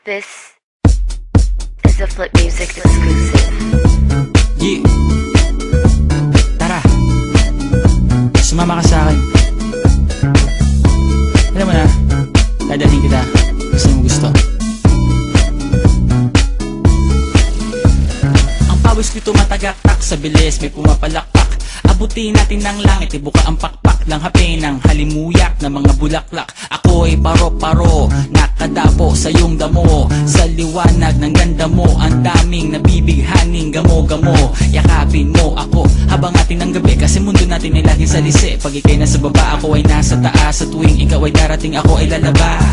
This is a Flip Music exclusive. Yeah. Tara, sumama ka sa akin. Alam mo na, dadalhin kita kasi mo gusto. Ang pawis ko'y tumatagaktak sa bilis, may pumapalakpak. Abutin natin ng langit, ibuka ang pakpak lang hapin ng halimuyak na mga bulaklak. Ako'y paro-paro, nakadapo sa iyong damo. Sa liwanag ng ganda mo, ang daming nabibighaning gamo-gamo. Yakapin mo ako habang atin ng gabi, kasi mundo natin ay laging salisi. Pag ikay nasa baba, ako ay nasa taas. Sa tuwing ikaw ay darating, ako ay lalabas.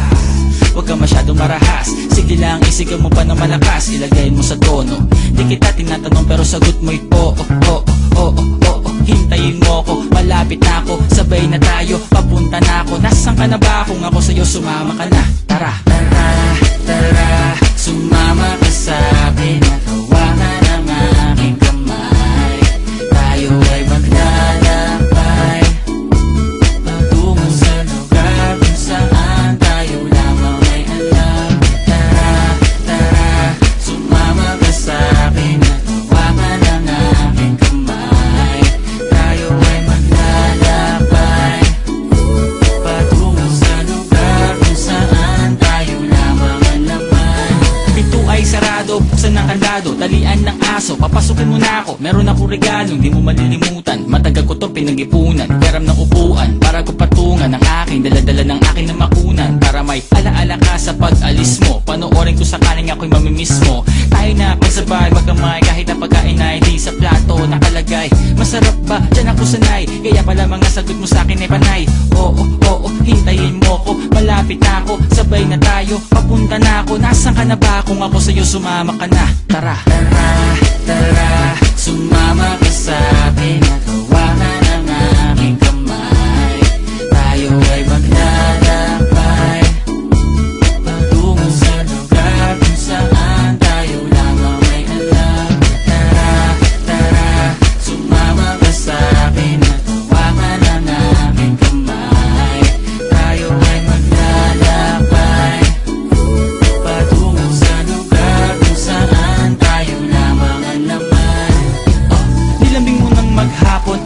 Huwag ka masyadong marahas, sige lang isigaw mo pa ng malakas. Ilagay mo sa tono, di kita tinatanong pero sagot mo'y oo, oo, oo, oo. Hintayin mo ko, malapit na ako, sabay na tayo, papunta na ako. Nasaan ka na ba? Kung ako sa'yo, sumama ka na. Tara, tara, tara, sumama ka sa'kin. Nakawangan ang aking kamay, tayo ay maglalakbay patungo sa lugar kung saan tayo lamang ay alam. Tara, tara, sumama ka sa'kin. Nakawangan ang aking kamay, tayo ay maglalakbay patungo sa lugar kung saan tayo lamang ang laman. Pinto ay sarado, buksan ng kandado, talian ng aso, papasukin mo na ako. Meron akong regalo, hindi mo malilimutan. Matagal ko to pinag-ipunan, karam ng upuan para ko patungan ang aking daladala ng aking na makunan. Para may alaala ka sa pag-alis mo, panoorin ko sakaling ako'y mamimiss mo. Tayo na pagsabay, magkamay, kahit na pagkain ay di sa plato nakalagay. Masarap ba? Diyan ako sanay, kaya pala mga sagot mo sa akin ay panay. Oo, oo, hintayin mo ko, malapit na ako, sabay na tayo, papunta na ako. Nasaan ka na ba? Kung ako sa'yo, sumama ka na. Tara, tara, tara, sumama ka sa'kin. Nakawangan ang aking kamay, tayo ay maglalakbay patungo sa lugar kung saan tayo lamang ay alam. Tara, tara, sumama ka sa'kin. Nakawangan ang aking kamay, tayo ay maglalakbay patungo sa lugar kung saan tayo lamang ang laman. Nilambing mo ng maghapon,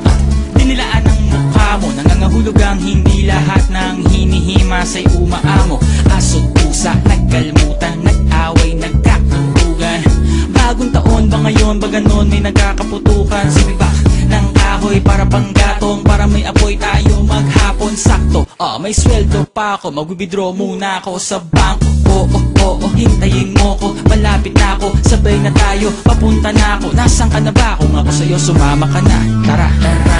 dinilaan ang mukha mo. Nangangahulog ang hindi lahat ng hinihima sa'y umaamo. Aso't pusa, nagkalmutan, nag-away, nagkakatugan. Bagong taon ba ngayon, ba ganon may nagkakaputukan? Sumibak ng kahoy para panggatong, para may apoy tayo maghapon. Sakto, may sweldo pa ako, mag-withdraw muna ako sa bangko. Oo, oo, hintayin mo ko, malapit na ako, sabay na tayo, papunta na ako. Nasaan ka na ba? Kung ako sa'yo, sumama ka na. Tara, tara,